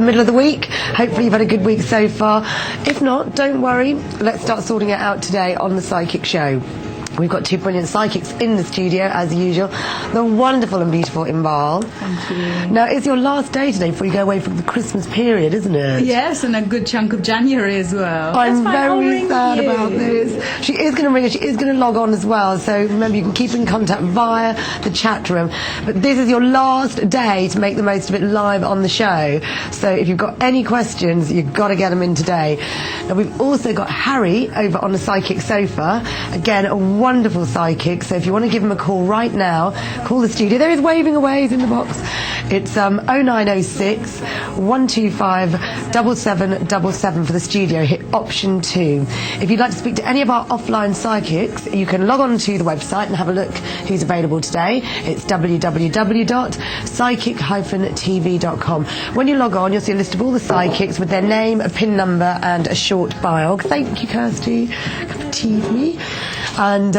middle of the week. Hopefully you've had a good week so far. If not, don't worry. Let's start sorting it out today on the Psychic Show. We've got two brilliant psychics in the studio, as usual. The wonderful and beautiful Inbaal. Thank you. Now, it's your last day today before you go away for the Christmas period, isn't it? Yes, and a good chunk of January as well. I'm very sad about this. She is going to ring us. She is going to log on as well. So remember, you can keep in contact via the chat room. But this is your last day to make the most of it live on the show. So if you've got any questions, you've got to get them in today. Now, we've also got Harry over on the Psychic Sofa. Again, a wonderful psychic, so if you want to give him a call right now, call the studio. There is waving away, he's in the box. It's 0906 125 7777 for the studio. Hit option 2. If you'd like to speak to any of our offline psychics, you can log on to the website and have a look who's available today. It's www.psychic-tv.com. When you log on, you'll see a list of all the psychics with their name, a PIN number and a short bio. Thank you, Kirsty. Cup of tea for me. And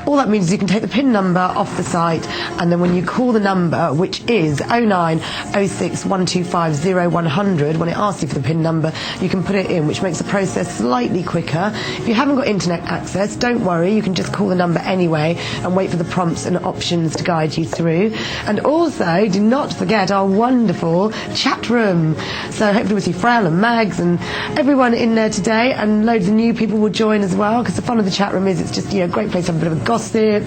all that means is you can take the PIN number off the site, and then when you call the number, which is 0906 125 0100, when it asks you for the PIN number, you can put it in, which makes the process slightly quicker. If you haven't got internet access, don't worry, you can just call the number anyway and wait for the prompts and options to guide you through. And also, do not forget our wonderful chat room. So hopefully we'll see Frel and Mags and everyone in there today, and loads of new people will join as well, because the fun of the chat room is it's just, you know, a great place to have a bit of a gossip,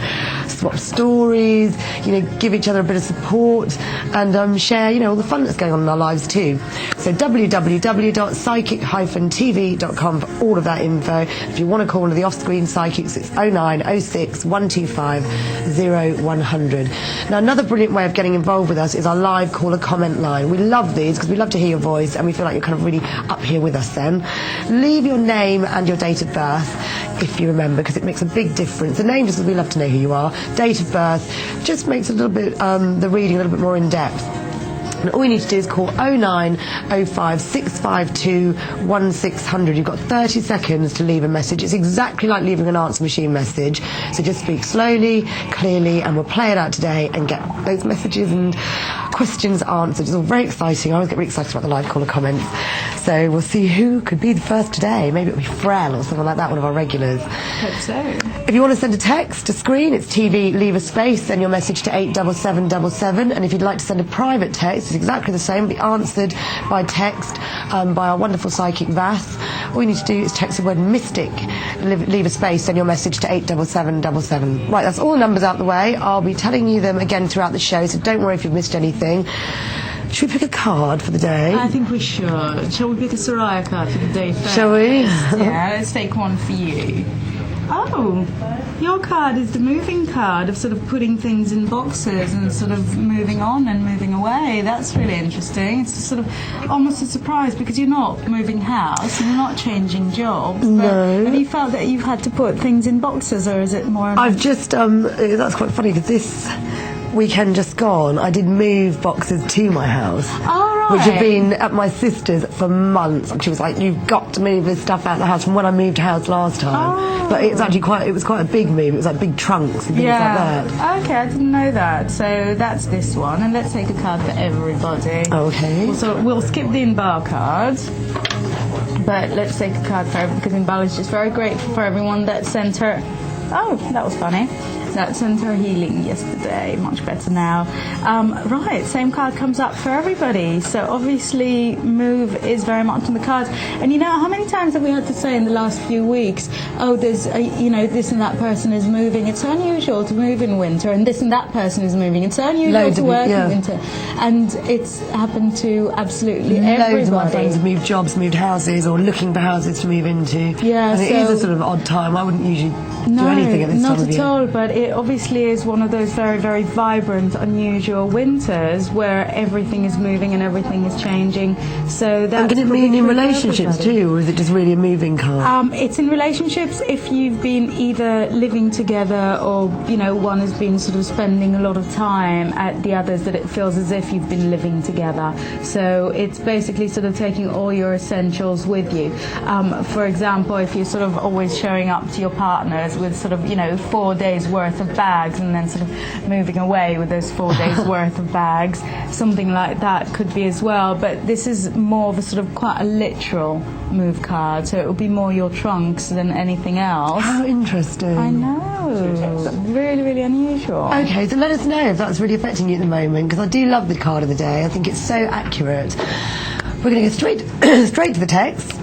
swap stories, you know, give each other a bit of support, and share, you know, all the fun that's going on in our lives too. So www.psychic-tv.com for all of that info. If you want to call one of the off-screen psychics, it's 0906 125 0100. Now, another brilliant way of getting involved with us is our live caller comment line. We love these because we love to hear your voice, and we feel like you're kind of really up here with us then. Leave your name and your date of birth, if you remember, because it makes a big difference. The name, just as we love to know who you are. Date of birth just makes a little bit the reading a little bit more in depth. And all you need to do is call 0905 652 1600. You've got 30 seconds to leave a message. It's exactly like leaving an answer machine message. So just speak slowly, clearly, and we'll play it out today and get those messages and questions answered. It's all very exciting. I always get really excited about the live caller comments. So we'll see who could be the first today. Maybe it'll be Frel or someone like that, one of our regulars. Hope so. If you want to send a text to screen, it's TV, leave a space, send your message to 87777. And if you'd like to send a private text, it's exactly the same, be answered by text by our wonderful psychic Vath. All you need to do is text the word mystic, leave a space, send your message to 87777. Right, that's all the numbers out the way. I'll be telling you them again throughout the show, so don't worry if you've missed anything. Should we pick a card for the day? I think we should. Shall we pick a Soraya card for the day first? Shall we? Yeah, let's take one for you. Oh, your card is the moving card of sort of putting things in boxes and sort of moving on and moving away. That's really interesting. It's sort of almost a surprise because you're not moving house and you're not changing jobs. No. But have you felt that you've had to put things in boxes, or is it more... I've just, that's quite funny because this weekend just gone, I did move boxes to my house. Oh, right. Which had been at my sister's for months. And she was like, you've got to move this stuff out of the house from when I moved house last time. Oh. But it's actually it was quite a big move. It was like big trunks and things like that. Okay, I didn't know that. So that's this one. And let's take a card for everybody. Okay. So we'll skip the Inbaal card. But let's take a card for everyone, because Inbaal is just very grateful for everyone that sent her... Oh, that was funny. That sent her healing yesterday. Much better now. Right, same card comes up for everybody. So obviously move is very much on the cards. And you know, how many times have we had to say in the last few weeks, oh, there's, you know, this and that person is moving. It's unusual to move in winter, and this and that person is moving. It's unusual to work in winter. And it's happened to absolutely everybody. Loads of my friends have moved jobs, moved houses, or looking for houses to move into. Yeah, and it is a sort of odd time. I wouldn't usually do anything at this time of year. Not at all, but it obviously is one of those very, very vibrant, unusual winters where everything is moving and everything is changing. So that's... And can it mean in relationships too, or is it just really a moving card? It's in relationships if you've been either living together or, you know, one has been sort of spending a lot of time at the others, that it feels as if you've been living together. So it's basically sort of taking all your essentials with you. For example, if you're sort of always showing up to your partners with sort of, you know, 4 days worth worth of bags and then sort of moving away with those 4 days worth of bags. Something like that could be as well. But this is more of a sort of quite a literal move card, so it will be more your trunks than anything else. How interesting. I know. Really, really unusual. Okay, so let us know if that's really affecting you at the moment, because I do love the card of the day. I think it's so accurate. We're going to go straight to the text,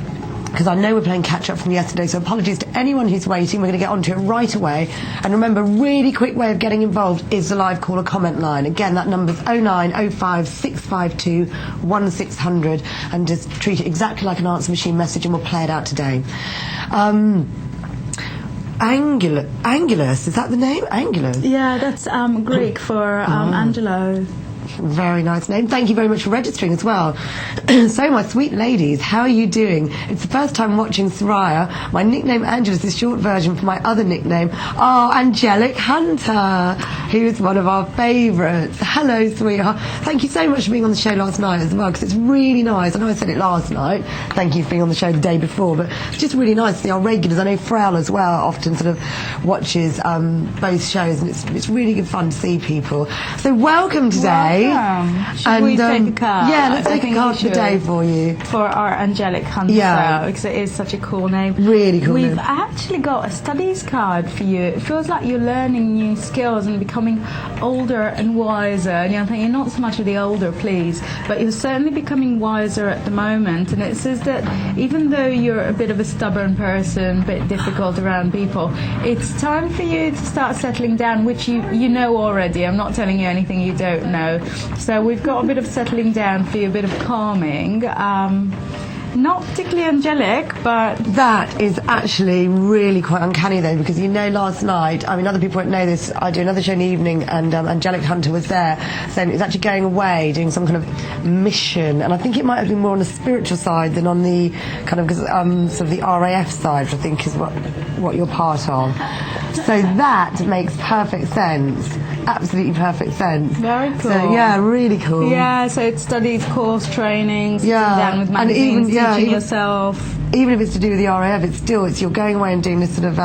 because I know we're playing catch up from yesterday, so apologies to anyone who's waiting. We're going to get onto it right away. And remember, really quick way of getting involved is the live caller comment line. Again, that number's 0905 652 1600, and just treat it exactly like an answer machine message, and we'll play it out today. Angulus, is that the name? Angulus? Yeah, that's Greek for Angelo. Very nice name. Thank you very much for registering as well. So, my sweet ladies, how are you doing? It's the first time watching Soraya. My nickname Angela is the short version for my other nickname. Oh, Angelic Hunter, who's one of our favourites. Hello, sweetheart. Thank you so much for being on the show last night as well, because it's really nice. I know I said it last night. Thank you for being on the show the day before, but it's just really nice to see our regulars. I know Frel as well often sort of watches both shows, and it's really good fun to see people. So, welcome today. Should we take a card? Yeah, let's take a card for the day for you. For our Angelic Hunter, because it is such a cool name. Really cool We've name. actually got a studies card for you. It feels like you're learning new skills and becoming older and wiser. And you're thinking, not so much of the older, please, but you're certainly becoming wiser at the moment. And it says that even though you're a bit of a stubborn person, a bit difficult around people, it's time for you to start settling down, which you know already. I'm not telling you anything you don't know. So we've got a bit of settling down for you, a bit of calming. Not particularly angelic, but... That is actually really quite uncanny, though, because last night, I mean, other people won't know this, I do another show in the evening, and Angelic Hunter was there, saying it was actually going away, doing some kind of mission, and I think it might have been more on the spiritual side than on the kind of, sort of the RAF side, which I think is what you're part of. So that makes perfect sense. Absolutely perfect sense. Very cool. So, yeah, really cool. Yeah, so it studies course training, sitting down with magazines, teaching yourself. Even if it's to do with the RAF, it's you're going away and doing this sort of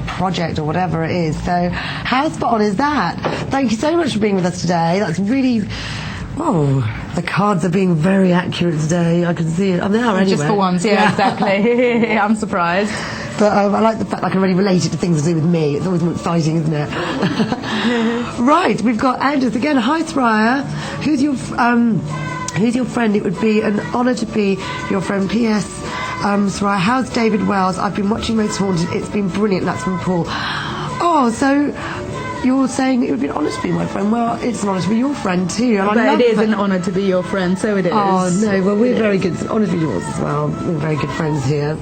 project or whatever it is. So how spot on is that? Thank you so much for being with us today. That's really... Oh, the cards are being very accurate today. I can see it. They are anyway. Just for once, yeah. Exactly. I'm surprised. But I like the fact I can really relate it to things to do with me. It's always more exciting, isn't it? Right, we've got Anders again. Hi, Soraya. Who's your friend? It would be an honour to be your friend. P.S. Soraya, how's David Wells? I've been watching Most Haunted. It's been brilliant. That's from Paul. Oh, so... You're saying it would be an honour to be my friend. Well, it's an honour to be your friend too. And but it is an honour to be your friend, so it is. Oh, no, well, we're very good. It's an honour to be yours as well. We're very good friends here.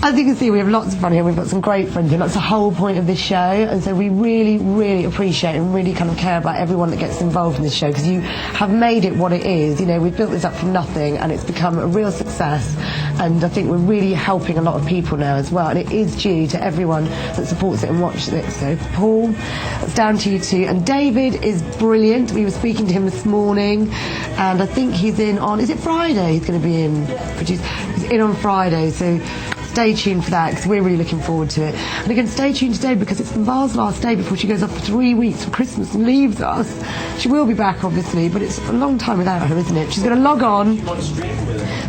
As you can see, we have lots of fun here. We've got some great friends here. That's the whole point of this show. And so we really, really appreciate and really kind of care about everyone that gets involved in this show, because you have made it what it is. We've built this up from nothing, and it's become a real success. And I think we're really helping a lot of people now as well. And it is due to everyone that supports it and watches it. So, Paul, it's down to you too. And David is brilliant. We were speaking to him this morning, and I think he's in on... Is it Friday? He's going to be in... He's in on Friday, so... Stay tuned for that, because we're really looking forward to it. And again, stay tuned today, because it's Inbaal's last day before she goes off for 3 weeks for Christmas and leaves us. She will be back, obviously, but it's a long time without her, isn't it? She's going to log on.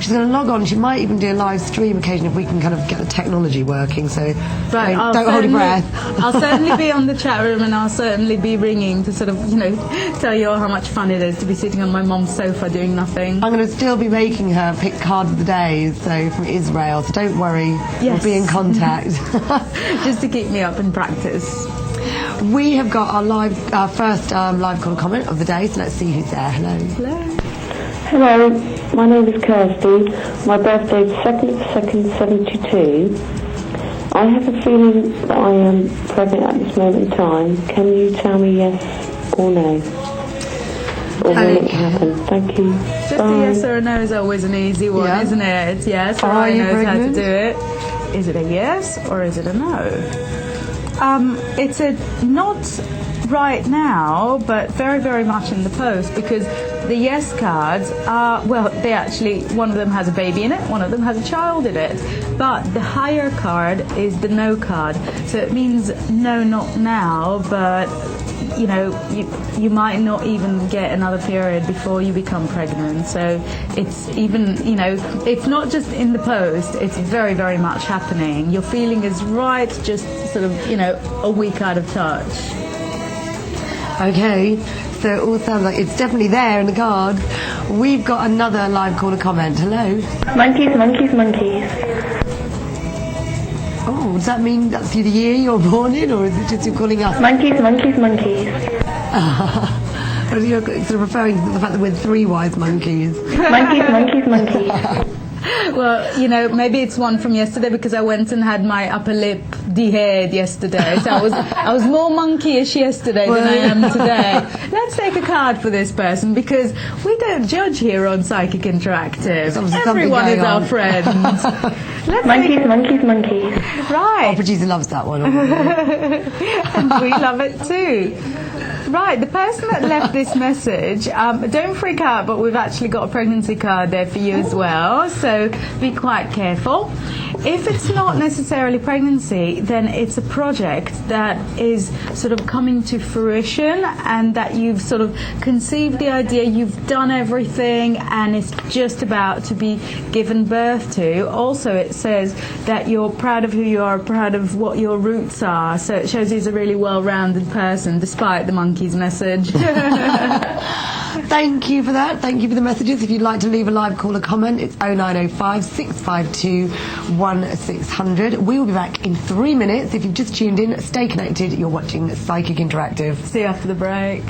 She's going to log on. She might even do a live stream occasionally if we can kind of get the technology working. So don't hold your breath. I'll certainly be on the chat room, and I'll certainly be ringing to sort of, tell you all how much fun it is to be sitting on my mum's sofa doing nothing. I'm going to still be making her pick cards of the day, so from Israel. So don't worry. Yes. We'll be in contact. Just to keep me up in practice. We have got our first live call comment of the day, so let's see who's there. Hello. Hello. Hello, my name is Kirsty. My birthday is 2nd of 2nd, 72. I have a feeling that I am pregnant at this moment in time. Can you tell me yes or no? Or will it happen? Thank you. Just Bye. a yes or a no is always an easy one, isn't it? It's yes, or I knows how to do it. Is it a yes or is it a no? It's a not right now, but very, very much in the post, because the yes cards are, well, they actually, one of them has a baby in it, one of them has a child in it, but the higher card is the no card. So it means no, not now, but you know, you might not even get another period before you become pregnant. So it's even, you know, it's not just in the post, it's very, very much happening. Your feeling is right, just sort of, you know, a week out of touch. Okay, so it all sounds like it's definitely there in the card. We've got another live caller comment. Hello. Monkeys, monkeys, monkeys. Oh, does that mean that's the year you're born in, or is it just you're calling us? Monkeys, monkeys, monkeys. Or you're sort of referring to the fact that we're three wise monkeys. Monkeys, monkeys, monkeys. Well, you know, maybe it's one from yesterday because I went and had my upper lip de-haired yesterday. So I was more monkeyish yesterday than I am today. Let's take a card for this person because we don't judge here on Psychic Interactive. Everyone is our friend. Monkeys, monkeys, monkeys. Right. Our producer loves that one. And we love it too. Right, the person that left this message, don't freak out, but we've actually got a pregnancy card there for you as well, so be quite careful. If it's not necessarily pregnancy, then it's a project that is sort of coming to fruition and that you've sort of conceived the idea, you've done everything, and it's just about to be given birth to. Also, it says that you're proud of who you are, proud of what your roots are, so it shows he's a really well-rounded person, despite the monkey's message. Thank you for that. Thank you for the messages. If you'd like to leave a live caller comment, it's 0905 652 1600. We will be back in 3 minutes. If you've just tuned in, stay connected. You're watching Psychic Interactive. See you after the break.